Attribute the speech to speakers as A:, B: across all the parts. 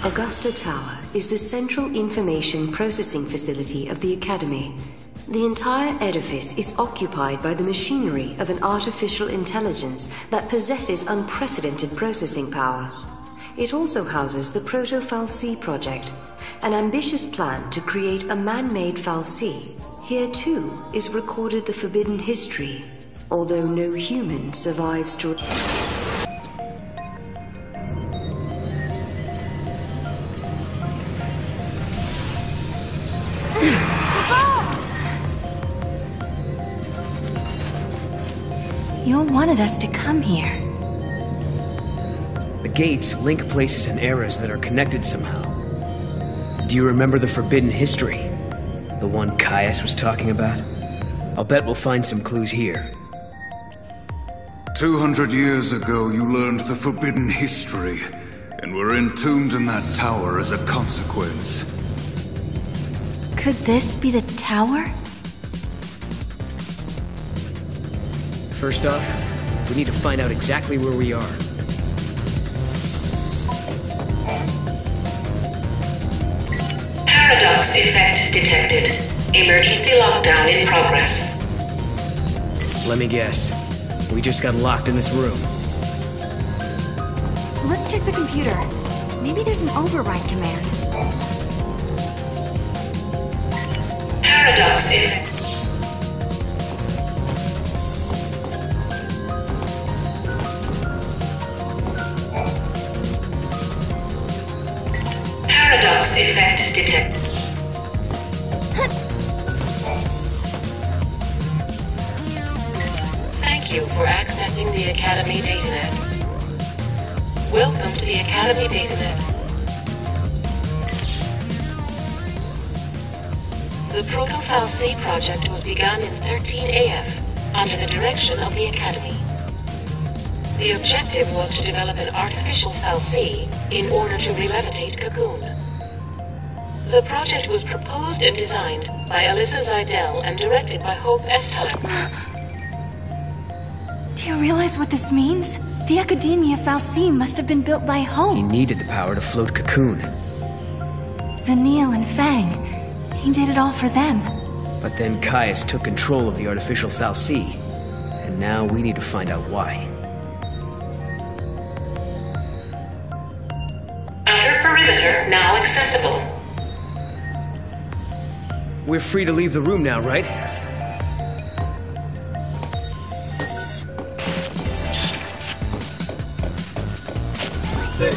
A: Augusta Tower is the central information processing facility of the Academy. The entire edifice is occupied by the machinery of an artificial intelligence that possesses unprecedented processing power. It also houses the Proto-Fal'cie project, an ambitious plan to create a man-made Fal'cie. Here too is recorded the forbidden history, although no human survives to...
B: You wanted us to come here.
C: The gates link places and eras that are connected somehow. Do you remember the forbidden history? The one Caius was talking about? I'll bet we'll find some clues here.
D: 200 years ago, you learned the forbidden history, and were entombed in that tower as a consequence.
B: Could this be the tower?
C: First off, we need to find out exactly where we are.
E: Paradox effect detected. Emergency lockdown in progress.
C: Let me guess. We just got locked in this room.
B: Let's check the computer. Maybe there's an override command.
E: Paradox effect. Paradox effect detected. Thank you for accessing the Academy Datanet. Welcome to the Academy Datanet. The Proto-Fal'cie project was begun in 13 AF under the direction of the Academy. The objective was to develop an artificial Fal'cie in order to re-levitate Cocoon. The project was proposed and designed by Alyssa Zidell and directed by Hope Estime.
B: Do you realize what this means? The Academia Fal'cie must have been built by Hope.
C: He needed the power to float Cocoon.
B: Vanille and Fang. He did it all for them.
C: But then Caius took control of the artificial Fal'cie. And now we need to find out why.
E: Outer perimeter now accessible.
C: We're free to leave the room now, right?
F: Hey.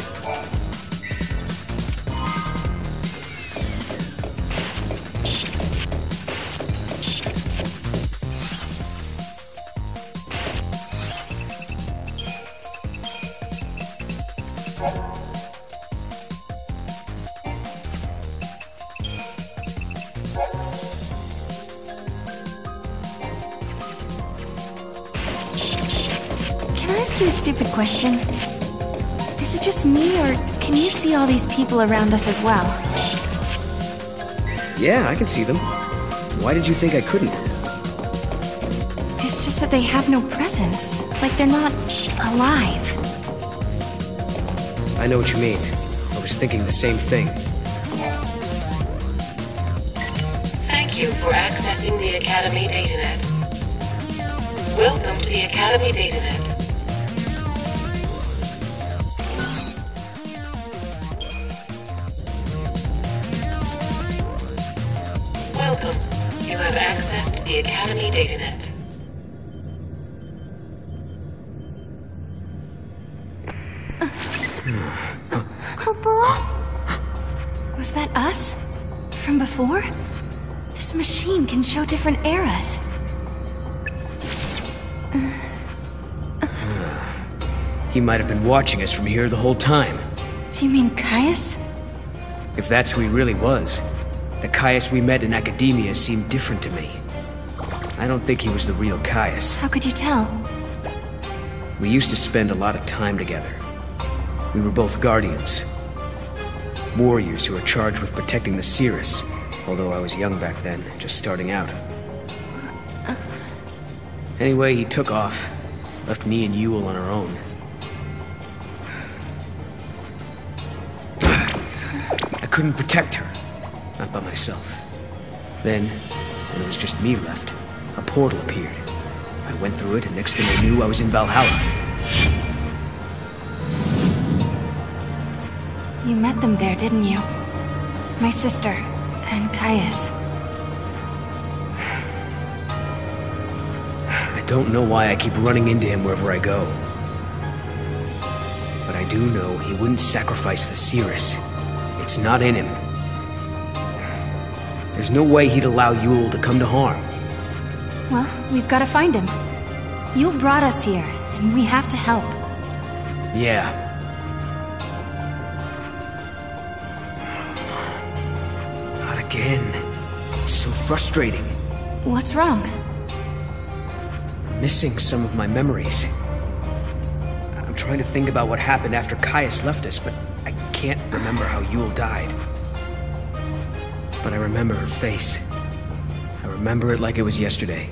B: Can I ask you a stupid question? Is it just me, or can you see all these people around us as well?
C: Yeah, I can see them. Why did you think I couldn't?
B: It's just that they have no presence. Like they're not alive.
C: I know what you mean. I was thinking the same thing.
E: Thank you for accessing the Academy Datanet. Welcome to the Academy Datanet. Welcome. You have access to the Academy Datanet.
B: Was that us? From before? This machine can show different eras.
C: He might have been watching us from here the whole time.
B: Do you mean Caius?
C: If that's who he really was, the Caius we met in Academia seemed different to me. I don't think he was the real Caius.
B: How could you tell?
C: We used to spend a lot of time together. We were both guardians. Warriors who were charged with protecting the Cirrus, although I was young back then, just starting out. Anyway, he took off, left me and Yule on our own. couldn't protect her. Not by myself. Then, when it was just me left, a portal appeared. I went through it, and next thing I knew, I was in Valhalla.
B: You met them there, didn't you? My sister, and Caius.
C: I don't know why I keep running into him wherever I go. But I do know he wouldn't sacrifice the Cirrus. It's not in him. There's no way he'd allow Yule to come to harm.
B: Well, we've got to find him. Yule brought us here, and we have to help.
C: Yeah. Not again. It's so frustrating.
B: What's wrong?
C: I'm missing some of my memories. I'm trying to think about what happened after Caius left us, but I can't remember how Yule died. But I remember her face. I remember it like it was yesterday.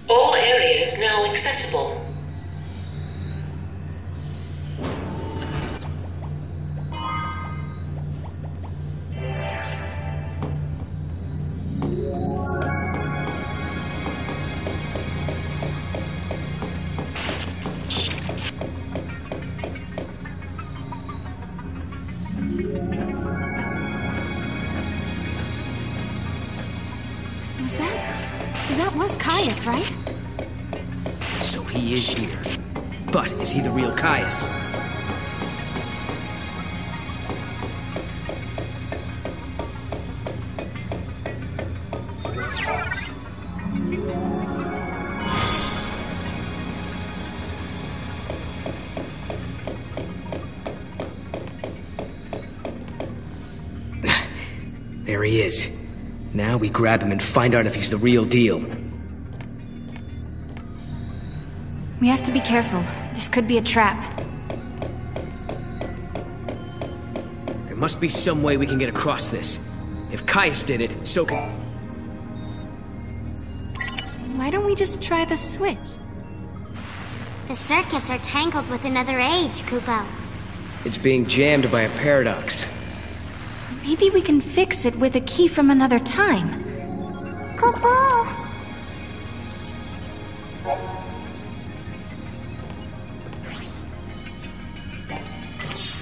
E: All areas now accessible.
B: That was Caius, right?
C: So he is here. But is he the real Caius? There he is. Now we grab him and find out if he's the real deal.
B: We have to be careful. This could be a trap.
C: There must be some way we can get across this. If Caius did it, so can...
B: Why don't we just try the switch?
G: The circuits are tangled with another age, Kupo.
C: It's being jammed by a paradox.
B: Maybe we can fix it with a key from another time.
G: Kupo!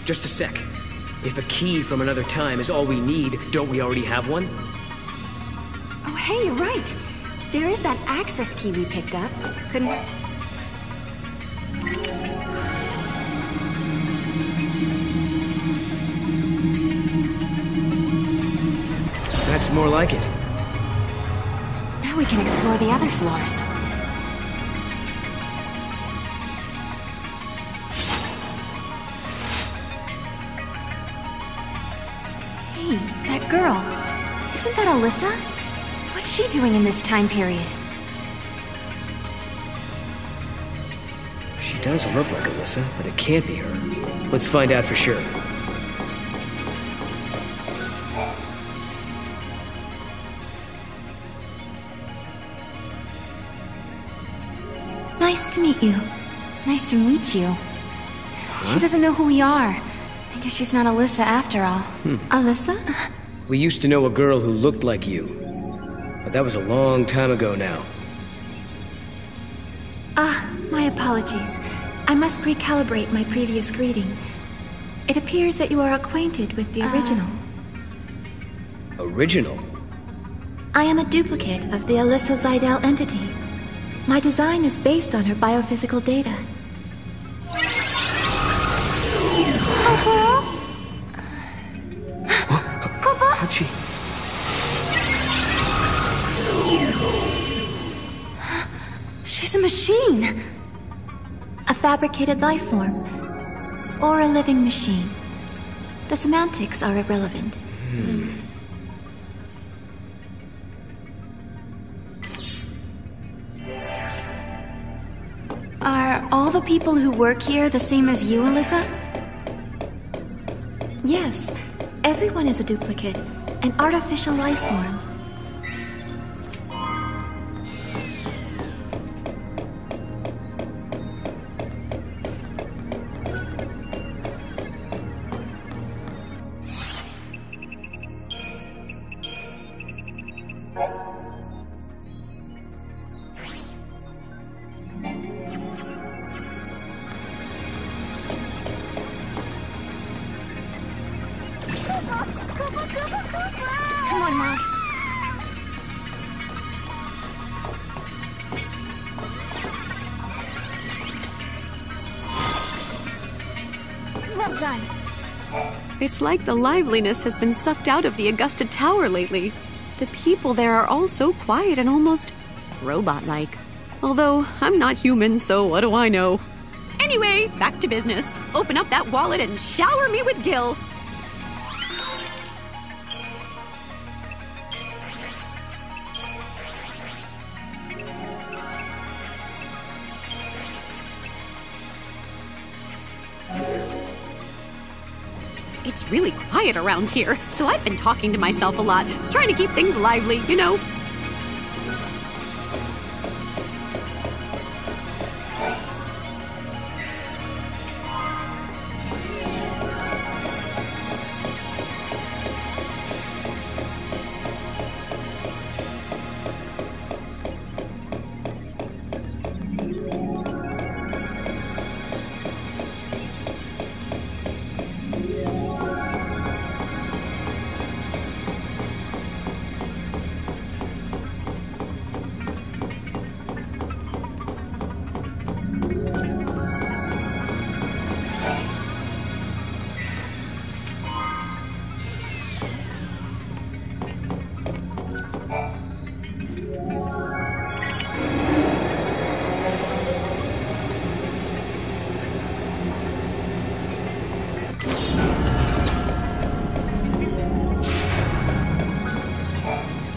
C: Just a sec. If a key from another time is all we need, don't we already have one?
B: Oh, hey, you're right. There is that access key we picked up. Couldn't...
C: That's more like it.
B: Now we can explore the other floors. Hey, that girl. Isn't that Alyssa? What's she doing in this time period?
C: She does look like Alyssa, but it can't be her. Let's find out for sure.
B: Nice to meet you. Nice to meet you. She doesn't know who we are. I guess she's not Alyssa after all. Alyssa?
C: We used to know a girl who looked like you. But that was a long time ago now.
H: Ah, my apologies. I must recalibrate my previous greeting. It appears that you are acquainted with the original.
C: Original?
H: I am a duplicate of the Alyssa Zidell entity. My design is based on her biophysical data.
C: How'd she...
B: She's a machine!
H: A fabricated life form. Or a living machine. The semantics are irrelevant.
B: Are all the people who work here the same as you, Alyssa?
H: Yes, everyone is a duplicate. An artificial life form.
B: Well done.
I: It's like the liveliness has been sucked out of the Augusta Tower lately. The people there are all so quiet and almost robot-like. Although, I'm not human, so what do I know? Anyway, back to business. Open up that wallet and shower me with gil. It's really quiet around here, so I've been talking to myself a lot, trying to keep things lively, you know?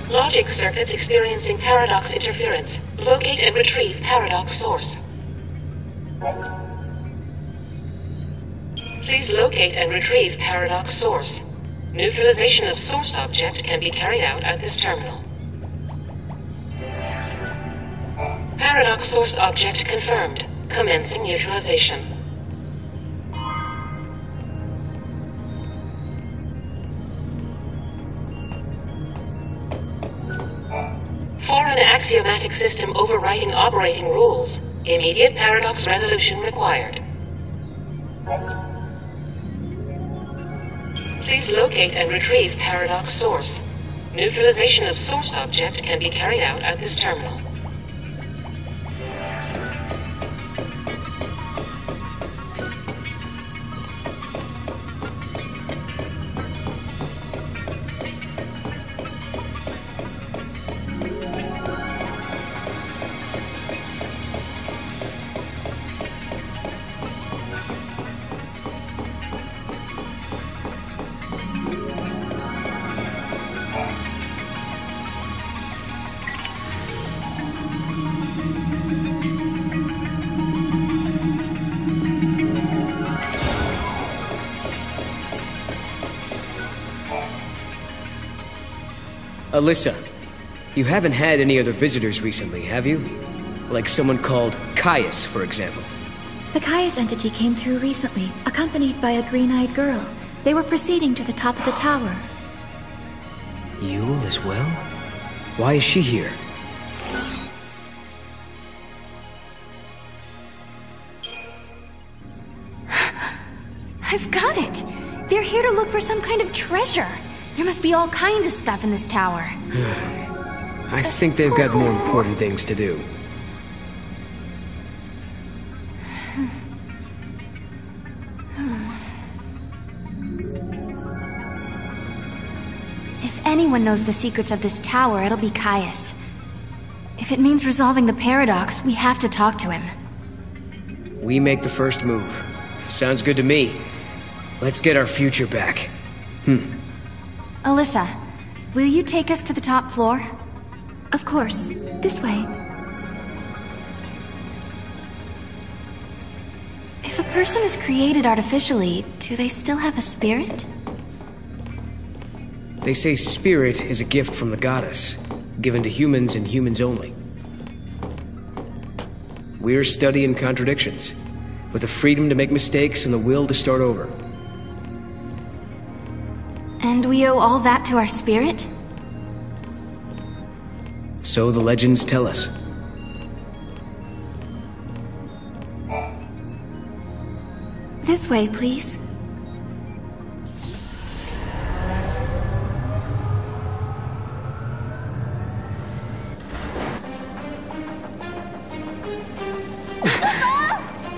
E: Logic circuits experiencing paradox interference. Locate and retrieve paradox source. Please locate and retrieve paradox source. Neutralization of source object can be carried out at this terminal. Paradox source object confirmed. Commencing neutralization. Foreign axiomatic system overwriting operating rules. Immediate paradox resolution required. Please locate and retrieve paradox source. Neutralization of source object can be carried out at this terminal.
C: Alyssa, you haven't had any other visitors recently, have you? Like someone called Caius, for example.
H: The Caius entity came through recently, accompanied by a green-eyed girl. They were proceeding to the top of the tower.
C: Yule as well? Why is she here?
B: I've got it! They're here to look for some kind of treasure. There must be all kinds of stuff in this tower.
C: I think they've got more important things to do.
B: If anyone knows the secrets of this tower, it'll be Caius. If it means resolving the paradox, we have to talk to him.
C: We make the first move. Sounds good to me. Let's get our future back.
B: Alyssa, will you take us to the top floor?
H: Of course. This way.
B: If a person is created artificially, do they still have a spirit?
C: They say spirit is a gift from the goddess, given to humans and humans only. We're studying contradictions, with the freedom to make mistakes and the will to start over.
B: And we owe all that to our spirit?
C: So the legends tell us.
H: This way, please.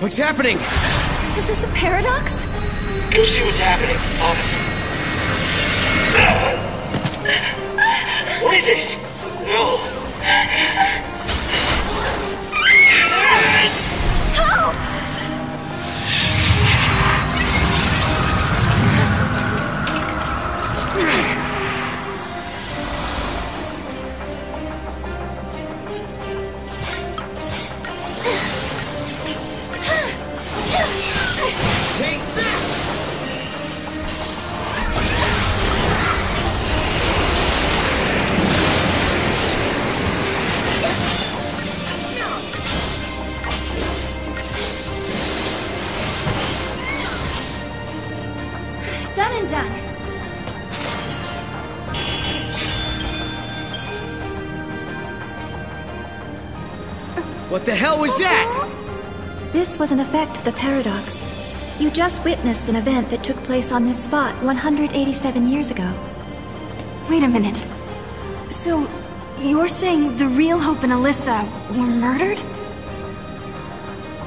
C: What's happening?
B: Is this a paradox?
C: Go see what's happening. What is this? No.
H: Help!
C: Take this!
H: Done and done.
C: What the hell was that?
H: This was an effect of the paradox. You just witnessed an event that took place on this spot 187 years ago.
B: Wait a minute. So, you're saying the real Hope and Alyssa were murdered?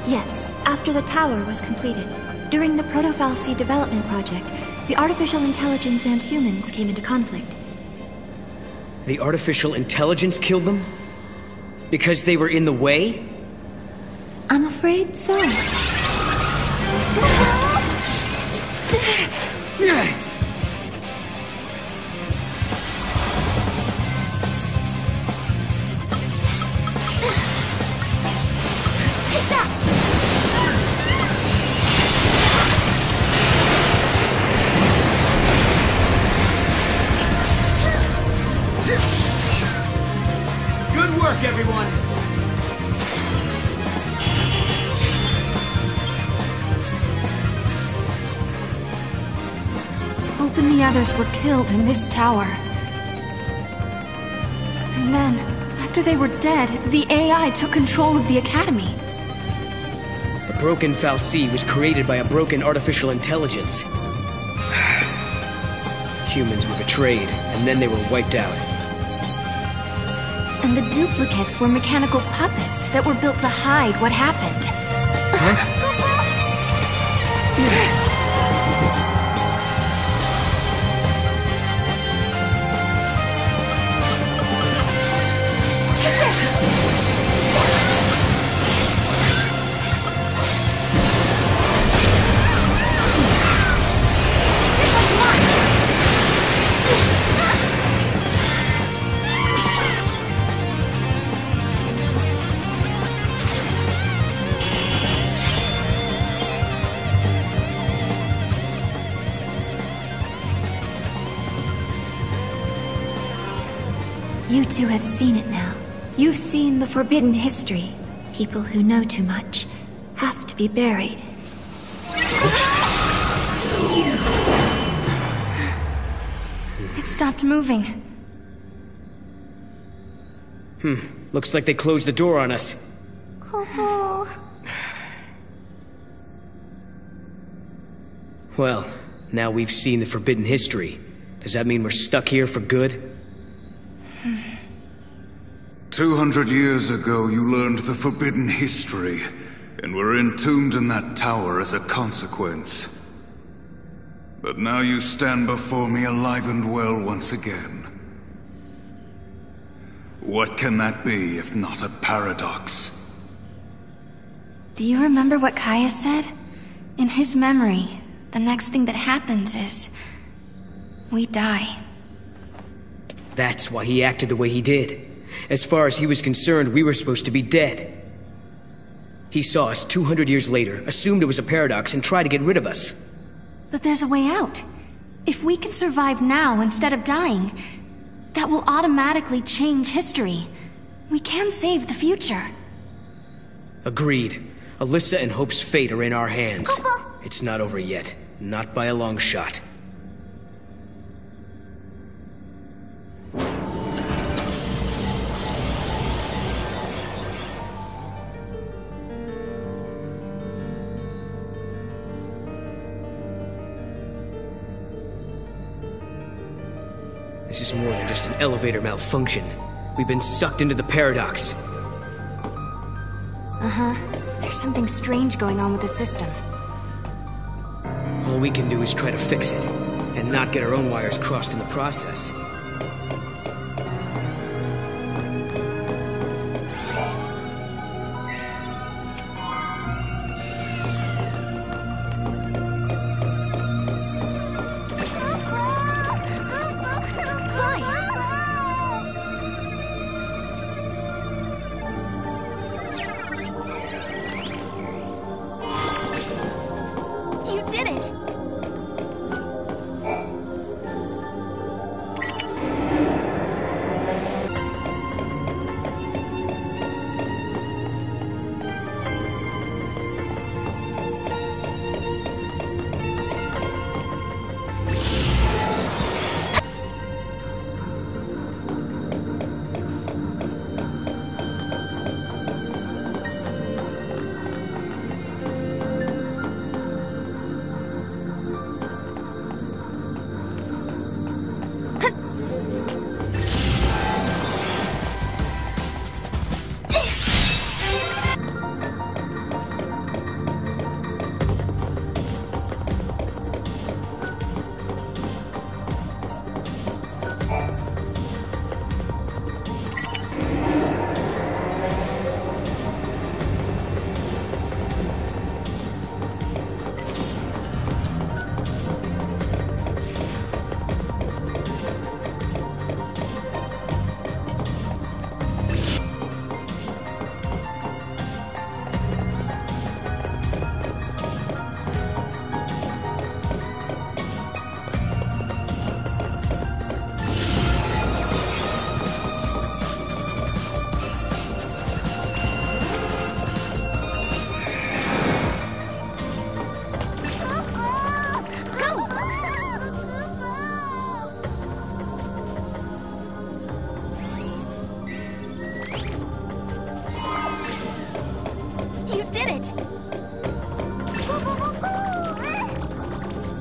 H: Yes, after the tower was completed. During the Proto-Fal'cie development project, the artificial intelligence and humans came into conflict.
C: The artificial intelligence killed them? Because they were in the way?
H: I'm afraid so.
G: Take that!
C: Good work, everyone!
B: Hope and the others were killed in this tower. And then, after they were dead, the AI took control of the Academy.
C: The broken Fal'cie was created by a broken artificial intelligence. Humans were betrayed, and then they were wiped out.
B: And the duplicates were mechanical puppets that were built to hide what happened.
H: You two have seen it now. You've seen the forbidden history. People who know too much have to be buried.
B: It stopped moving.
C: Looks like they closed the door on us. Well, now we've seen the forbidden history. Does that mean we're stuck here for good?
D: 200 years ago, you learned the forbidden history, and were entombed in that tower as a consequence. But now you stand before me alive and well once again. What can that be if not a paradox?
B: Do you remember what Kaya said? In his memory, the next thing that happens is... we die.
C: That's why he acted the way he did. As far as he was concerned, we were supposed to be dead. He saw us 200 years later, assumed it was a paradox, and tried to get rid of us.
B: But there's a way out. If we can survive now instead of dying, that will automatically change history. We can save the future.
C: Agreed. Alyssa and Hope's fate are in our hands. It's not over yet. Not by a long shot. This is more than just an elevator malfunction. We've been sucked into the paradox.
B: Uh-huh. There's something strange going on with the system.
C: All All we can do is try to fix it, and not get our own wires crossed in the process.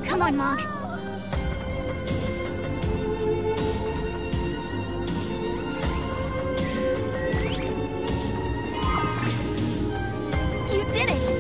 B: Come on, Mog. You did it!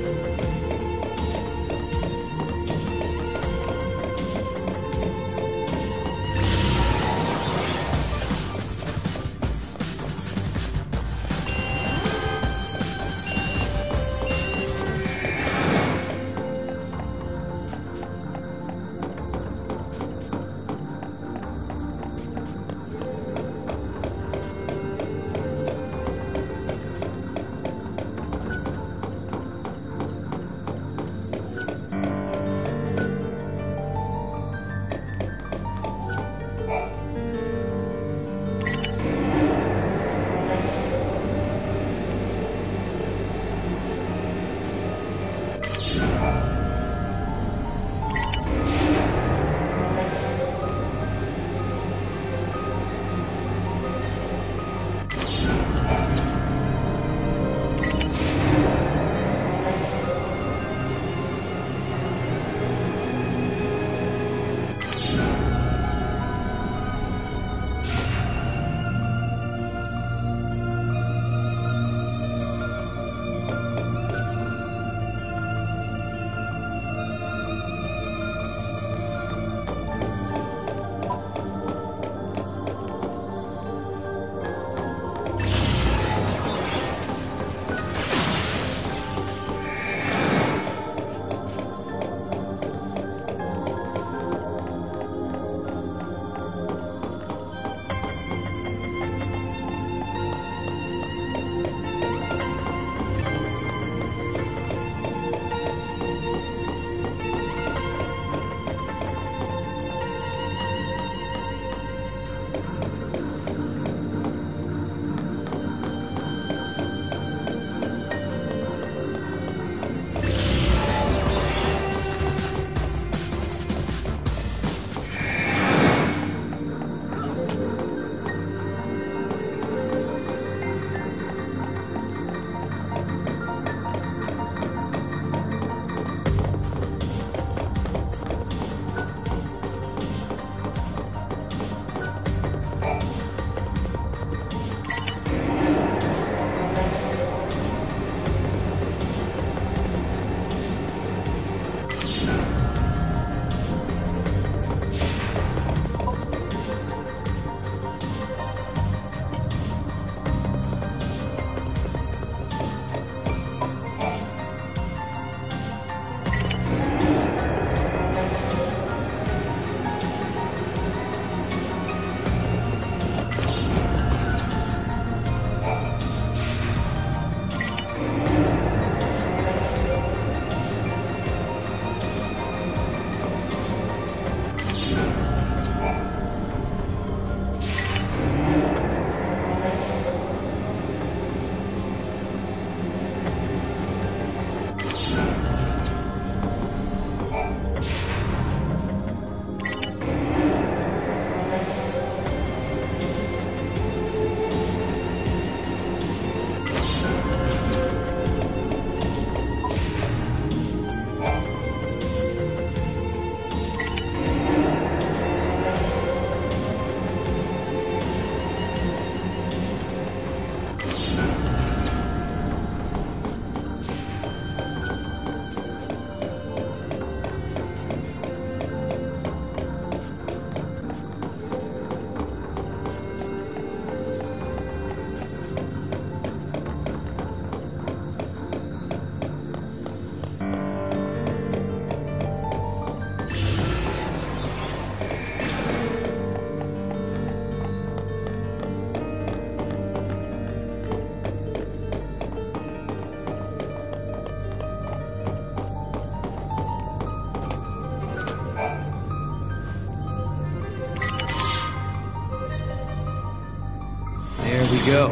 C: Go.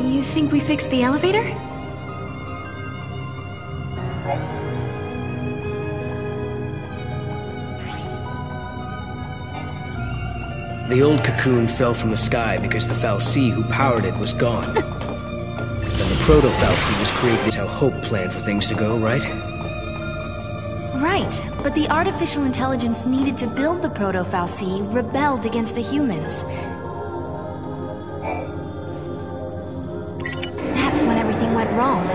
B: You think we fixed the elevator?
C: The old cocoon fell from the sky because the Fal'cie who powered it was gone. Then the proto-Fal'cie was created as how Hope planned for things to go, right?
B: Right, but the artificial intelligence needed to build the proto-Fal'cie rebelled against the humans. That's when everything went wrong.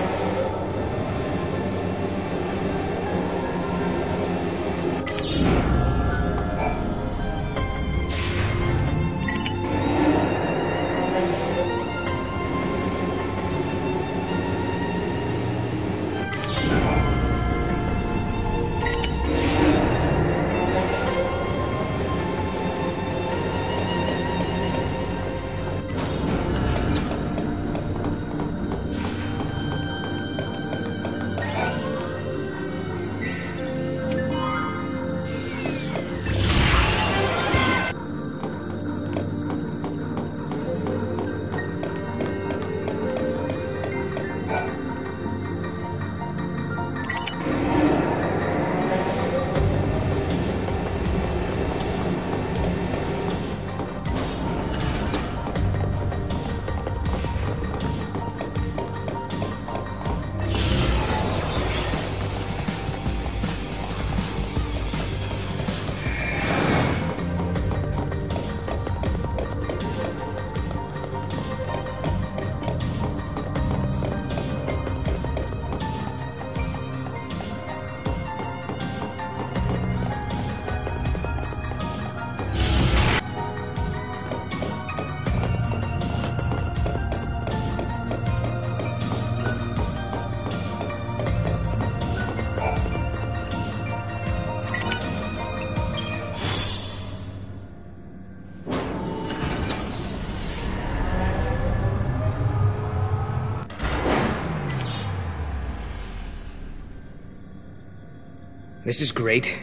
C: This is great.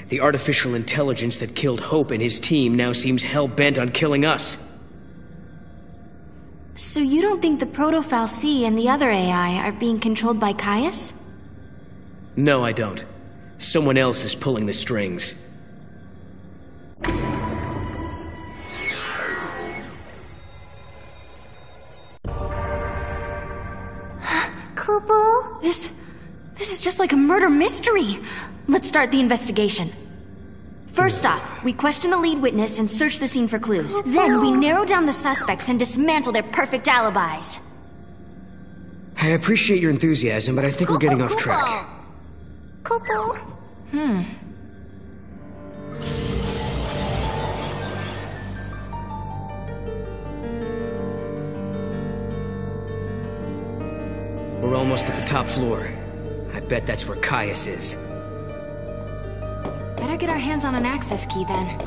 C: The artificial intelligence that killed Hope and his team now seems hell-bent on killing us.
B: So you don't think the proto-Fal'cie and the other AI are being controlled by Caius?
C: No, I don't. Someone else is pulling the strings.
G: Kupo?
B: This is just like a murder mystery. Let's start the investigation. First off, we question the lead witness and search the scene for clues. Then we narrow down the suspects and dismantle their perfect alibis.
C: I appreciate your enthusiasm, but I think we're getting off track.
G: Kupo?
C: We're almost at the top floor. I bet that's where Caius is.
B: Better get our hands on an access key then.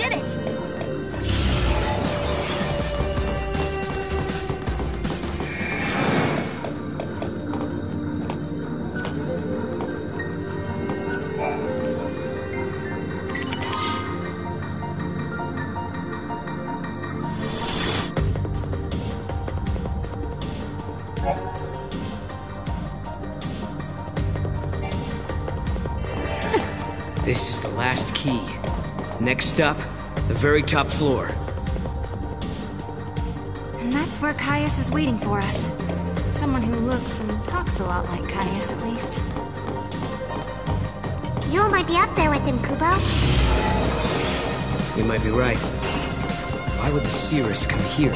B: did it!
C: This is the last key. Next stop, the very top floor.
B: And that's where Caius is waiting for us. Someone who looks and talks a lot like Caius, at least.
G: You might be up there with him, Kubo.
C: You might be right. Why would the Cirrus come here?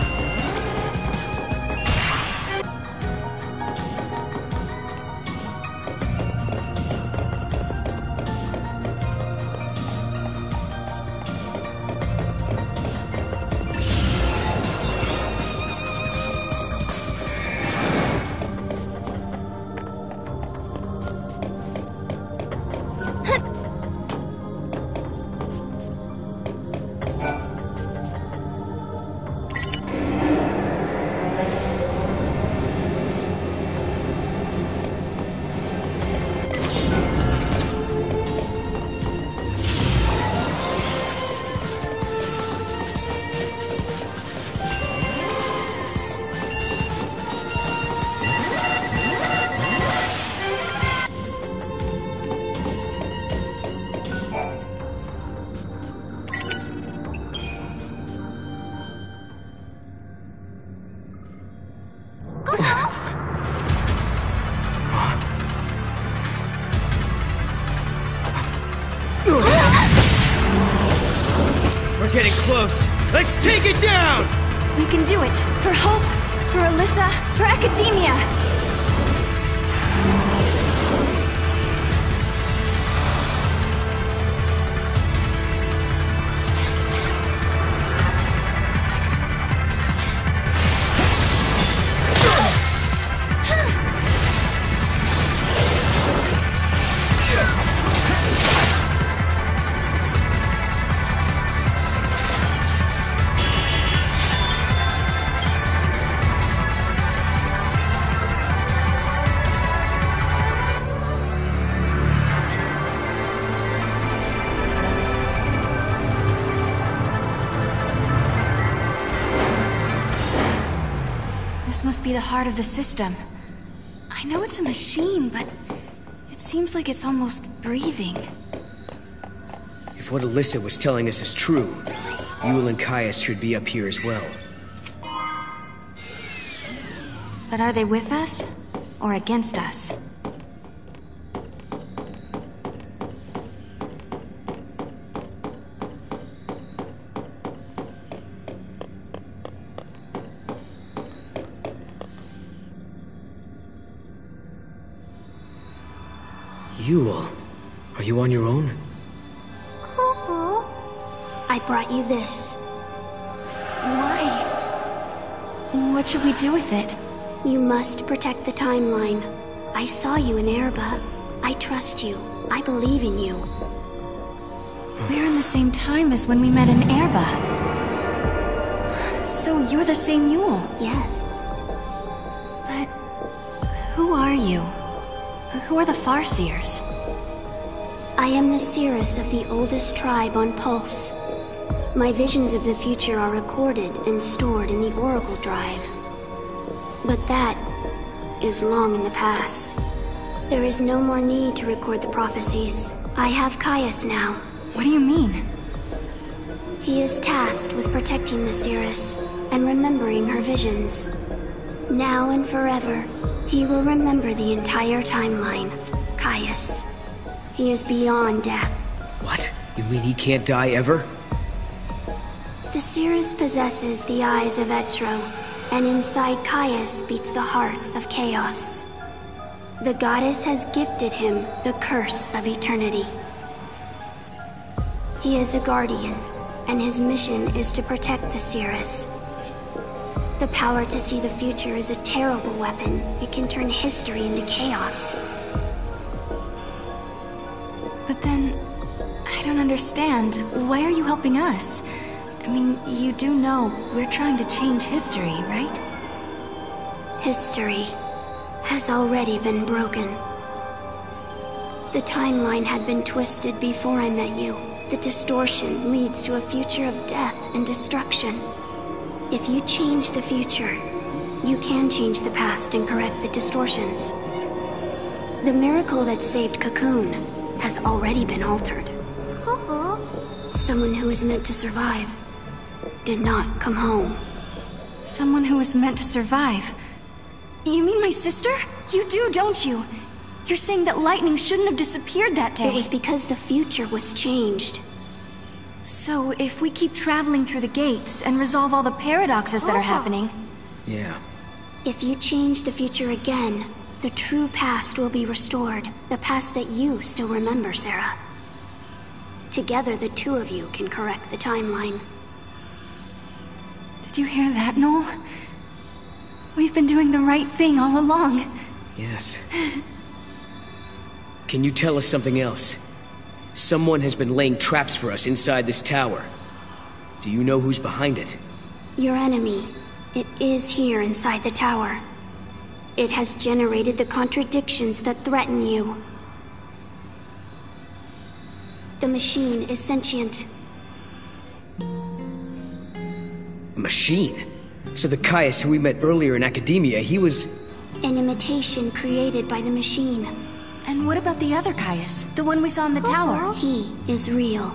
C: getting close. Let's take it down!
B: We can do it! For Hope, for Alyssa, for Academia! This must be the heart of the system. I know it's a machine, but it seems like it's almost breathing.
C: If what Alyssa was telling us is true, Yul and Caius should be up here as well.
B: But are they with us? Or against us?
C: Yul, are you on your own?
G: Cuckoo. I brought you this.
B: Why? What should we do with it?
G: You must protect the timeline. I saw you in Erba. I trust you. I believe in you.
B: We're in the same time as when we met in Erba. So you're the same Yul?
G: Yes.
B: But who are you? Who are the Farseers?
G: I am the Seeress of the oldest tribe on Pulse. My visions of the future are recorded and stored in the Oracle Drive. But that is long in the past. There is no more need to record the prophecies. I have Caius now.
B: What do you mean?
G: He is tasked with protecting the Seeress and remembering her visions. Now and forever, he will remember the entire timeline. Caius. He is beyond death.
C: What? You mean he can't die ever?
G: The Seeress possesses the eyes of Etro, and inside Caius beats the heart of chaos. The goddess has gifted him the curse of eternity. He is a guardian, and his mission is to protect the Seeress. The power to see the future is a terrible weapon. It can turn history into chaos.
B: But then, I don't understand. Why are you helping us? I mean, you do know we're trying to change history, right?
G: History has already been broken. The timeline had been twisted before I met you. The distortion leads to a future of death and destruction. If you change the future, you can change the past and correct the distortions. The miracle that saved Cocoon has already been altered. Someone who is meant to survive did not come home.
B: Someone who was meant to survive? You mean my sister? You do, don't you? You're saying that lightning shouldn't have disappeared that day.
G: It was because the future was changed.
B: So, if we keep traveling through the gates and resolve all the paradoxes that are happening...
C: Yeah.
G: If you change the future again, the true past will be restored. The past that you still remember, Sarah. Together, the two of you can correct the timeline.
B: Did you hear that, Noel? We've been doing the right thing all along.
C: Yes. Can you tell us something else? Someone has been laying traps for us inside this tower. Do you know who's behind it?
G: Your enemy. It is here inside the tower. It has generated the contradictions that threaten you. The machine is sentient.
C: A machine? So the Caius who we met earlier in Academia, he was...
G: An imitation created by the machine.
B: And what about the other Caius? The one we saw in the tower?
G: He is real.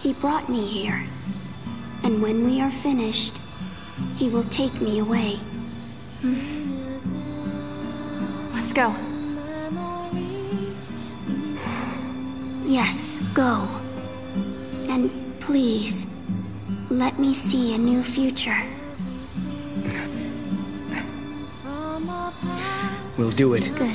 G: He brought me here. And when we are finished, he will take me away.
B: Let's go.
G: Yes, go. And Please, let me see a new future.
C: We'll do it.
G: Good.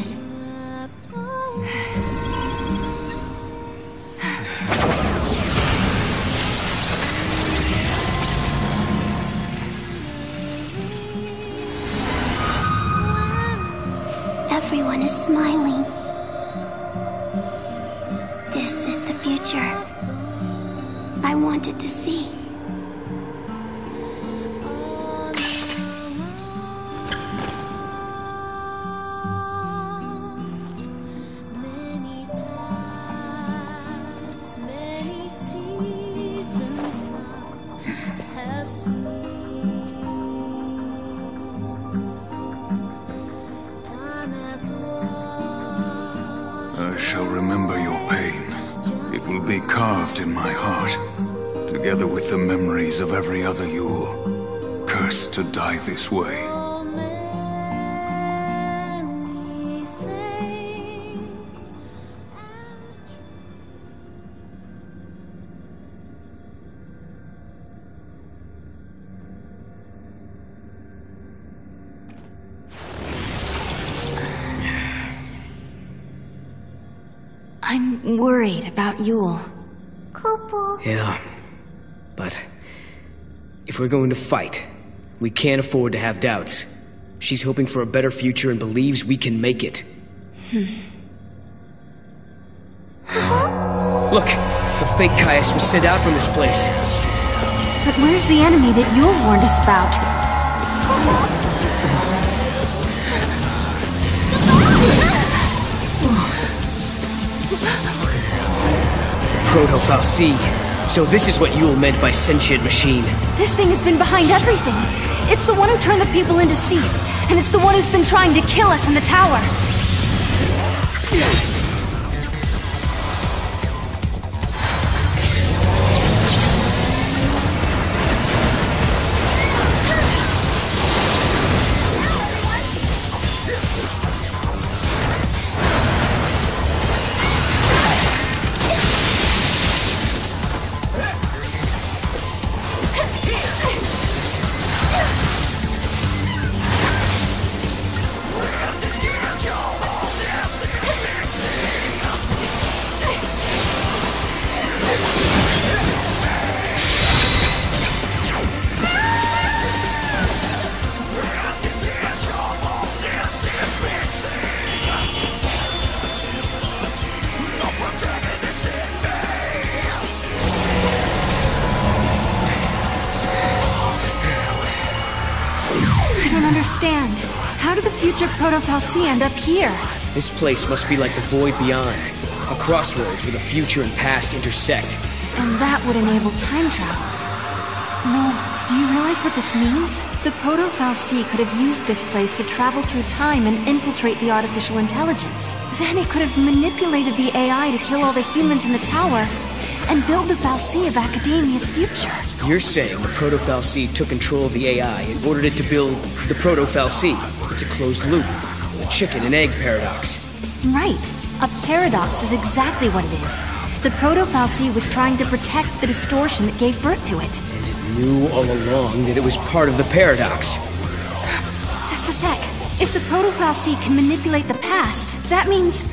G: Everyone is smiling. This is the future I wanted to see.
D: I shall remember your pain. It will be carved in my heart, together with the memories of every other Yule, cursed to die this way.
B: I'm worried about Yule.
G: Kupo.
C: Yeah, but if we're going to fight, we can't afford to have doubts. She's hoping for a better future and believes we can make it. Look, the fake Caius was sent out from this place.
B: But where's the enemy that Yule warned us about?
C: Proto-Fal'cie. So this is what Yule meant by sentient machine.
B: This thing has been behind everything. It's the one who turned the people into Seath, and it's the one who's been trying to kill us in the tower. How did the future Proto-Fal'cie end up here?
C: This place must be like the void beyond. A crossroads where the future and past intersect.
B: And that would enable time travel. No, do you realize what this means? The Proto-Fal'cie could have used this place to travel through time and infiltrate the artificial intelligence. Then it could have manipulated the AI to kill all the humans in the tower and build the Fal'cie of Academia's future.
C: You're saying the Proto-Fal'cie took control of the AI and ordered it to build the Proto-Fal'cie. It's a closed loop. A chicken and egg paradox.
B: Right. A paradox is exactly what it is. The Proto-Fal'cie was trying to protect the distortion that gave birth to it.
C: And it knew all along that it was part of the paradox.
B: Just a sec. If the Proto-Fal'cie can manipulate the past, that means...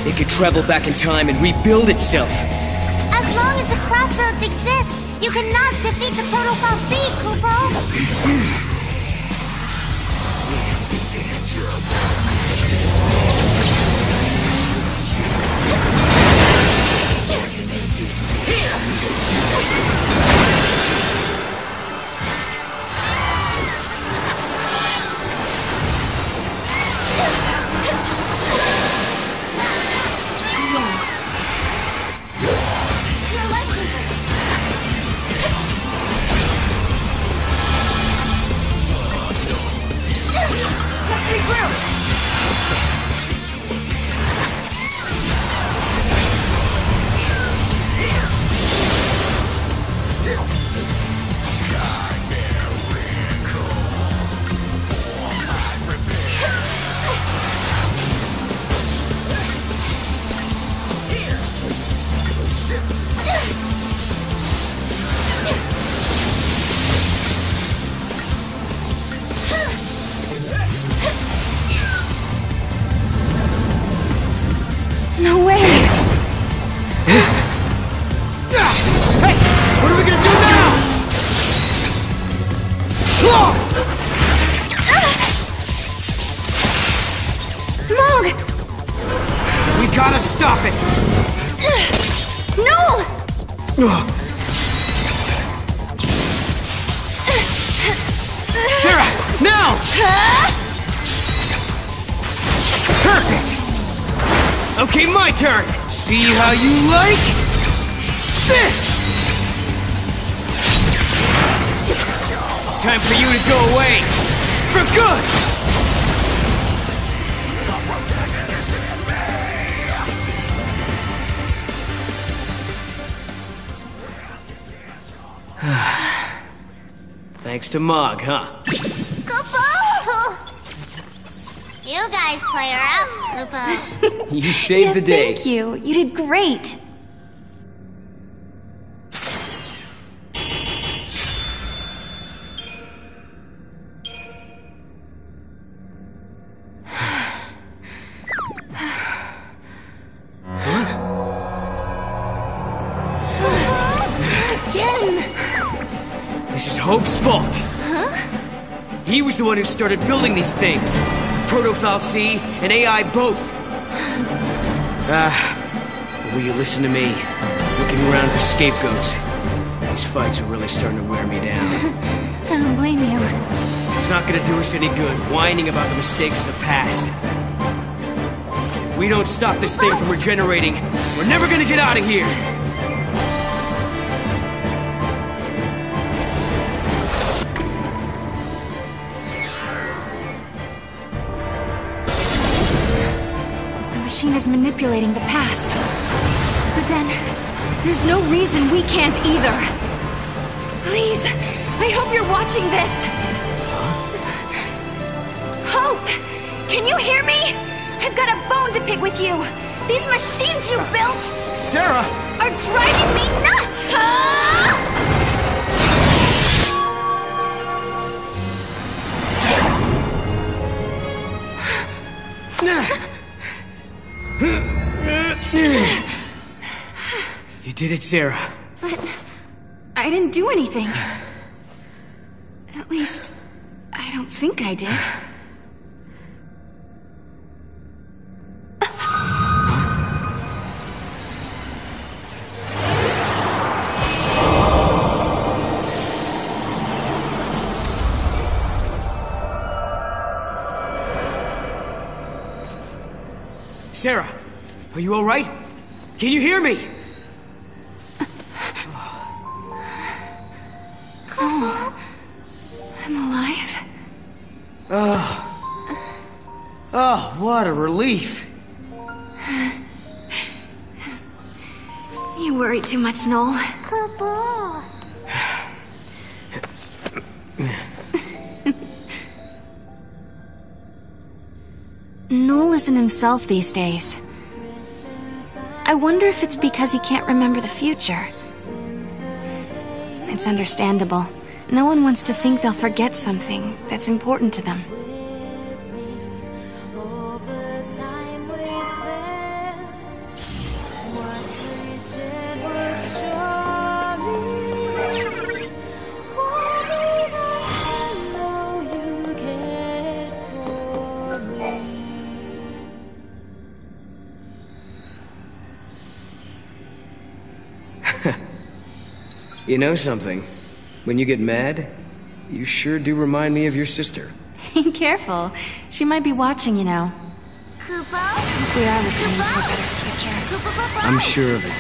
C: It could travel back in time and rebuild itself.
G: As long as the crossroads exist, you cannot defeat the Proto-Fal'cie, Kupo!
C: it!
B: No!
C: Sarah, now! Perfect! Okay, my turn! See how you like this! Time for you to go away! For good! Thanks to Mog, huh?
J: Kupo! You guys play rough, Kupo.
C: You saved the day.
B: Thank you. You did great.
C: This is Hope's fault.
B: Huh?
C: He was the one who started building these things. Proto-Fal'cie and AI both. But will you listen to me? Looking around for scapegoats. These fights are really starting to wear me down.
B: I don't blame you.
C: It's not gonna do us any good whining about the mistakes of the past. If we don't stop this thing from regenerating, we're never gonna get out of here!
B: The machine is manipulating the past. But then, there's no reason we can't either. Please, I hope you're watching this. Hope! Can you hear me? I've got a bone to pick with you. These machines you built
C: Sarah!
B: are driving me nuts! Huh?
C: You did it, Sarah.
B: But I didn't do anything. At least, I don't think I did.
C: Sarah, are you all right? Can you hear me?
B: Oh, I'm alive.
C: Oh, what a relief.
B: You worry too much, Noel.
J: Kupo.
B: Noel isn't himself these days. I wonder if it's because he can't remember the future. It's understandable. No one wants to think they'll forget something that's important to them.
C: You know something? When you get mad, you sure do remind me of your sister.
B: Careful. She might be watching, you know.
J: Kupo?
B: If we are returning to a better future.
J: Kupo?
C: I'm sure of it.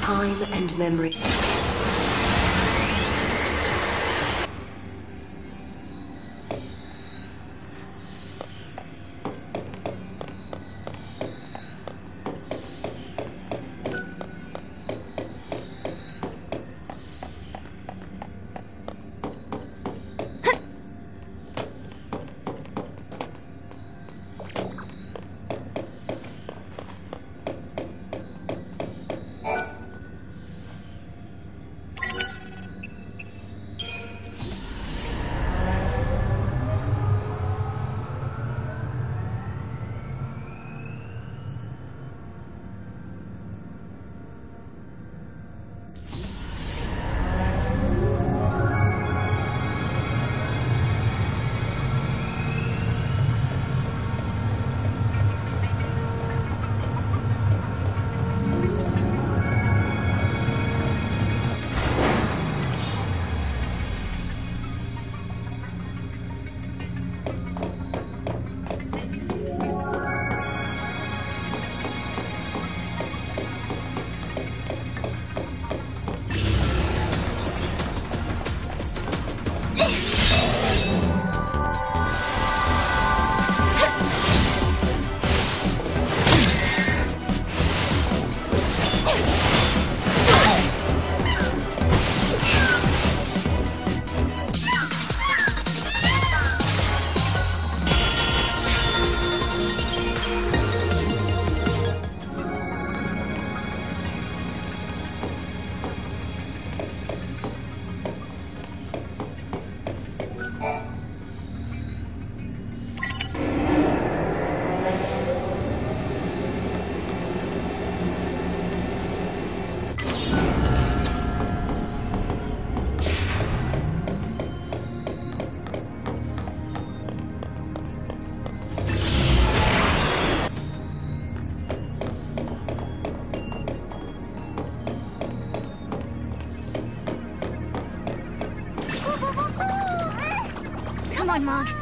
A: Time and memory.
B: Come on, Mog.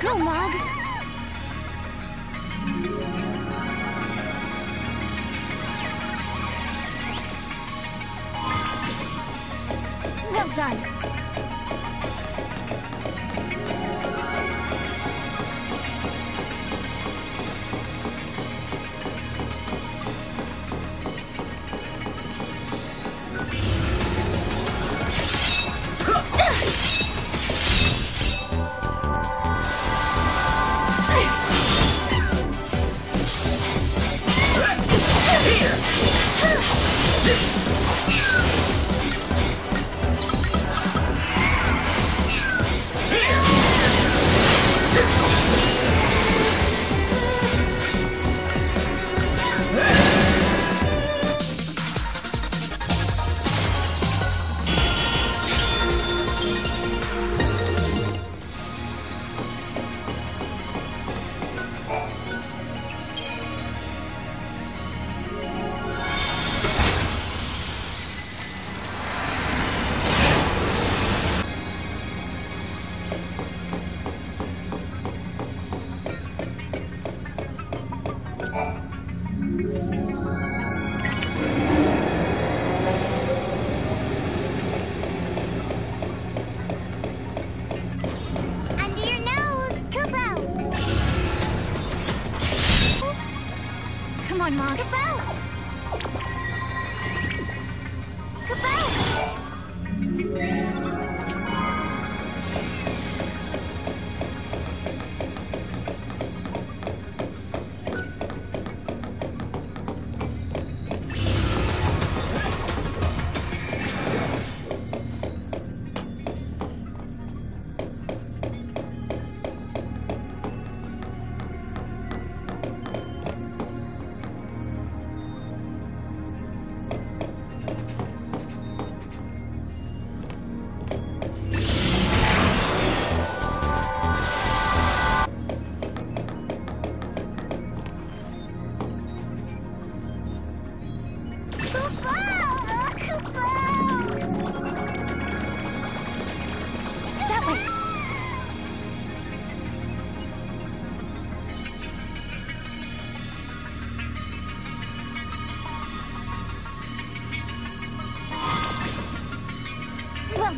B: Go, Mog! Well done.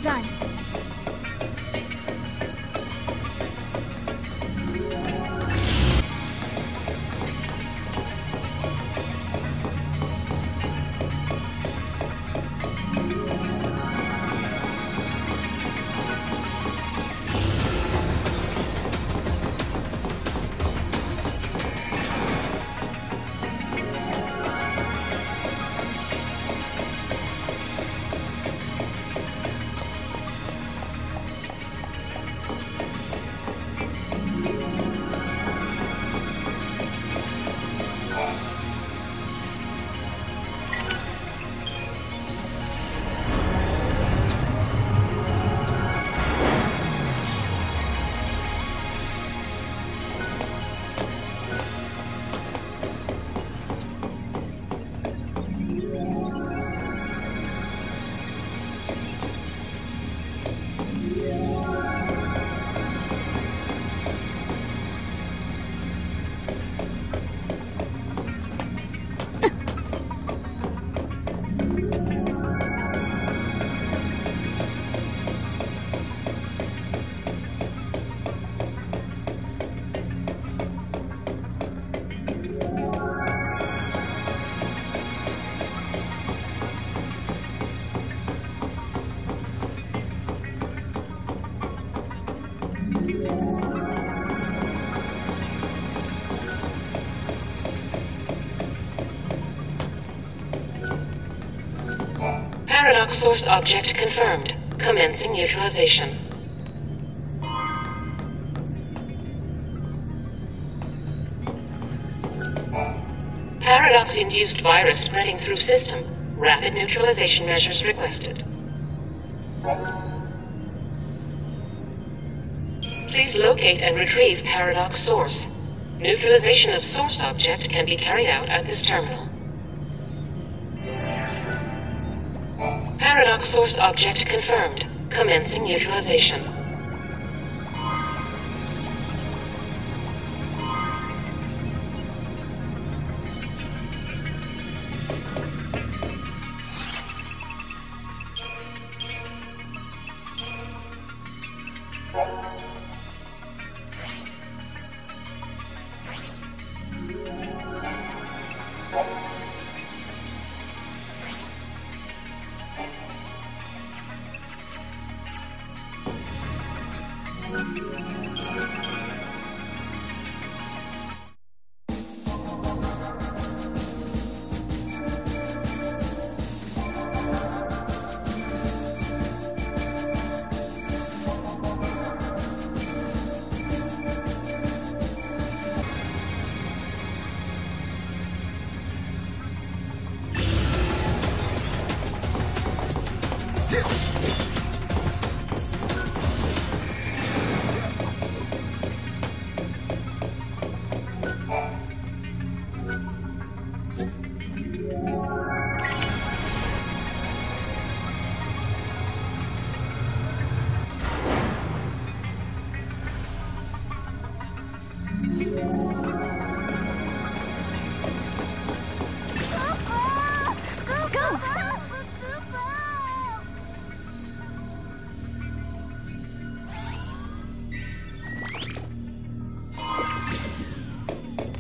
B: Done.
E: Paradox source object confirmed. Commencing neutralization. Paradox-induced virus spreading through system. Rapid neutralization measures requested. Please locate and retrieve Paradox source. Neutralization of source object can be carried out at this terminal. Paradox source object confirmed. Commencing neutralization.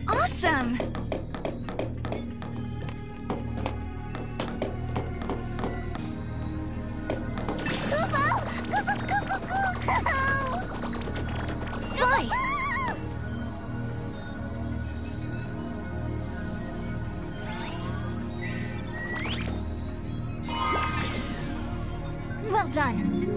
B: Awesome! Fly! Well done.